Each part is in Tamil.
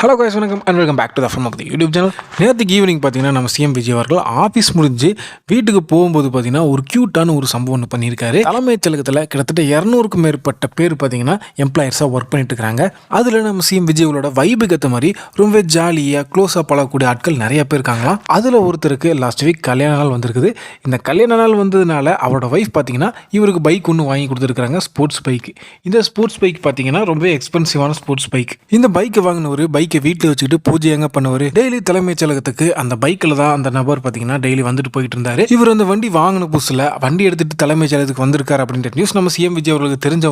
ஹலோ கைஸ், வணக்கம் and welcome back to the from of the YouTube channel. நேற்றுக்கு ஈவினிங் பார்த்தீங்கன்னா நம்ம சிஎம் விஜய் அவர்கள் ஆஃபீஸ் முடிஞ்சு வீட்டுக்கு போகும்போது பார்த்தீங்கன்னா ஒரு க்யூட்டான ஒரு சம்பவம் ஒன்று பண்ணியிருக்காரு. தலைமைச் செயலகத்தில் கிட்டத்தட்ட 200க்கும் மேற்பட்ட பேர் பார்த்தீங்கன்னா எம்ப்ளாயர்ஸாக ஒர்க் பண்ணிட்டு இருக்காங்க. அதில் நம்ம சிஎம் விஜய் அவரோட வைபுக்கு ஏற்ற மாதிரி ரொம்ப ஜாலியாக க்ளோஸாக பழகக்கூடிய ஆட்கள் நிறைய பேர் இருக்காங்களாம். அதில் ஒருத்தருக்கு லாஸ்ட் வீக் கல்யாண நாள் வந்திருக்குது. இந்த கல்யாண நாள் வந்ததுனால அவரோட ஒய்ஃப் பார்த்தீங்கன்னா இவருக்கு பைக் ஒன்று வாங்கி கொடுத்துருக்காங்க, ஸ்போர்ட்ஸ் பைக். இந்த ஸ்போர்ட்ஸ் பைக் பார்த்தீங்கன்னா ரொம்ப எக்ஸ்பென்சிவான ஸ்போர்ட்ஸ் பைக். இந்த பைக்கை வாங்கின ஒரு பைக்கை வீட்டில் வச்சுக்கிட்டு பூஜை எங்க பண்ணுவார். டெய்லி தலைமைச் செயலகத்துக்கு அந்த பைக்கில் தான் அந்த நபர் பார்த்தீங்கன்னா டெய்லி வந்துட்டு போயிட்டு இருந்தாரு. இவர் அந்த வண்டி வாங்கின புதுசில் வண்டி எடுத்துட்டு தலைமைச் செயலகத்துக்கு வந்திருக்காரு அப்படின்ற நியூஸ் நம்ம சிஎம் விஜய் அவர்களுக்கு தெரிஞ்ச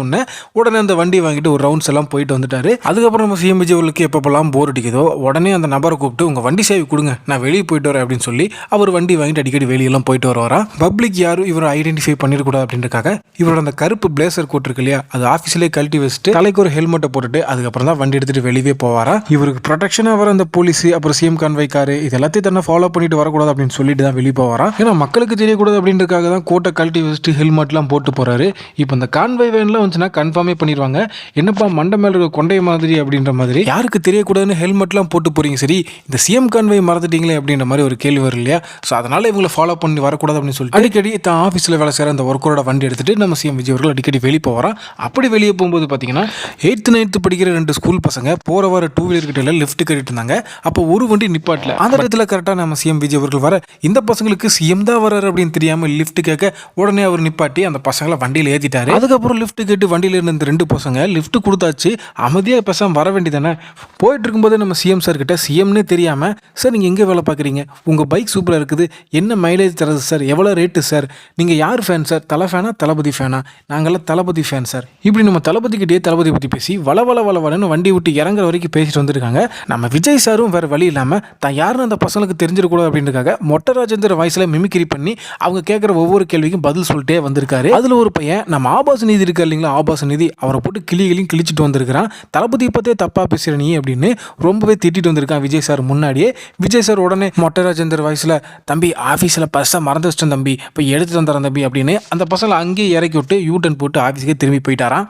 உடனே அந்த வண்டி வாங்கிட்டு ஒரு ரவுண்ட்ஸ் எல்லாம் போயிட்டு வந்துட்டாரு. அதுக்கப்புறம் நம்ம சிஎம் விஜய் அவர்களுக்கு எப்பப்பெல்லாம் போர் அடிக்குதோ உடனே அந்த நபரை கூப்பிட்டு உங்க வண்டி சேவை கொடுங்க, நான் வெளியே போயிட்டு வரேன் அப்படின்னு சொல்லி அவர் வண்டி வாங்கிட்டு அடிக்கடி வெளியெல்லாம் போயிட்டு வருவாரா. பப்ளிக் யாரும் இவரை ஐடென்டிஃபை பண்ணிடக்கூடாது அப்படின்றக்காக இவரோட அந்த கருப்பு பிளேசர் கோட் இருக்கு இல்லையா, அது ஆஃபீஸ்லேயே கழட்டி வச்சுட்டு தலைக்கு ஒரு ஹெல்மெட்டை போட்டுட்டு அதுக்கப்புறம் தான் வண்டி எடுத்துட்டு வெளியே போவாரா. இவருக்கு ப்ரொடெக்ஷனாக வர அந்த போலீஸ் அப்புறம் சிஎம் கான்வாய் காரு இது எல்லாத்தையும் தன்னை ஃபாலோ பண்ணிட்டு வரக்கூடாது அப்படின்னு சொல்லிட்டு தான் வெளியே போவாரா. ஏன்னா மக்களுக்கு தெரியக்கூடாது அப்படின்றதுக்காக தான் கோட்டை கழட்டி வச்சுட்டு ஹெல்மெட்லாம் போட்டு போறாரு. இப்போ இந்த கான்வாய் வேன்லாம் வந்துச்சுன்னா கன்ஃபார்மே பண்ணிடுவாங்க, என்னப்பா மண்டை மேல இருக்க கொண்டைய மாதிரி அப்படின்ற மாதிரி. யாருக்கு தெரியக்கூடாதுன்னு ஹெல்மெட்லாம் போட்டு போறீங்க, சரி இந்த சிஎம் கான்வாய் மறந்துட்டீங்களே அப்படின்ற மாதிரி ஒரு கேள்வி வரும் இல்லையா. ஸோ அதனால இவங்களை ஃபாலோ பண்ணி வரக்கூடாது அப்படின்னு சொல்லிட்டு அடிக்கடி தான் ஆஃபீஸில் வேலை செய்கிற அந்த ஒர்க்கரோட வண்டி எடுத்துட்டு நம்ம சிஎம் விஜய் அவர்கள் அடிக்கடி வெளியே போவாராம். அப்படி வெளியே போகும்போது பார்த்தீங்கன்னா 8th 9th படிக்கிற 2 ஸ்கூல் பசங்க போற வர 2 வீலர் கிட்ட லிஃப்ட் கட்டிட்டு இருந்தாங்க. அப்போ ஒரு வண்டி நிப்பாட்டல. அந்த இடத்துல கரெக்டாக நம்ம சிஎம் விஜய் அவர்கள் வர இந்த பசங்களுக்கு சிஎம் தான் வராரு அப்படின்னு தெரியாம லிஃப்ட் கேட்க உடனே அவர் நிப்பாட்டி அந்த பசங்களை வண்டியில் ஏற்றிட்டாரு. அதுக்கப்புறம் லிஃப்ட் கேட்டு வண்டியில் இருந்த இந்த 2 பசங்க லிஃப்ட் கொடுத்தாச்சு, அமைதியாக பேசாம வர வேண்டியதானே. போயிட்டு இருக்கும்போது நம்ம சிஎம் சார் கிட்ட சிஎம்னே தெரியாம, சார் நீங்கள் எங்கே வேலை பார்க்குறீங்க, உங்கள் பைக் சூப்பராக இருக்குது, என்ன மைலேஜ் தரது சார், எவ்வளோ ரேட்டு சார், நீங்கள் யார் ஃபேன் சார், தலை ஃபேனா தளபதி ஃபேனா, நாங்கள்லாம் தளபதி ஃபேன் சார், இப்படி நம்ம தளபதி கிட்டே தளபதி பற்றி பேசி வளவளன்னு வண்டி விட்டு இறங்குற வரைக்கும் பேசிட்டு வந்திருக்காங்க. நம்ம விஜய் சாரும் வேறு வழி இல்லாமல் தான் யாருன்னு அந்த பசங்களுக்கு தெரிஞ்சிடக்கூடாது அப்படின்றக்காக மொட்டை ராஜேந்திர வாய்ஸில் மிமிக்ரி பண்ணி அவங்க கேட்குற ஒவ்வொரு கேள்விக்கும் பதில் சொல்லிட்டே வந்திருக்காரு. அதில் ஒரு பையன் நம்ம ஆபாச நீதி இருக்கா இல்லைங்களா, ஆபாச நீதி, அவரை போட்டு கிளிச்சிட்டு வந்திருக்கிறான். தளபதி பற்றே தப்பாக பேசுகிற நீ அப்படின்னு ரொம்பவே திட்டிட்டு வந்திருக்கான் விஜய் சார் முன்னாடியே. விஜய் சார் உடனே மொட்டை ராஜேந்திர வாய்ஸில், தம்பி ஆஃபீஸில் பஸ்ஸாக மறந்து வச்சிட்டேன் தம்பி, இப்போ எடுத்து வந்துடுறேன் தம்பி அப்படின்னு அந்த பசங்களை அங்கேயே இறக்கி விட்டு யூட்டன் போட்டு ஆஃபீஸுக்கே திரும்பி போயிட்டாரான்.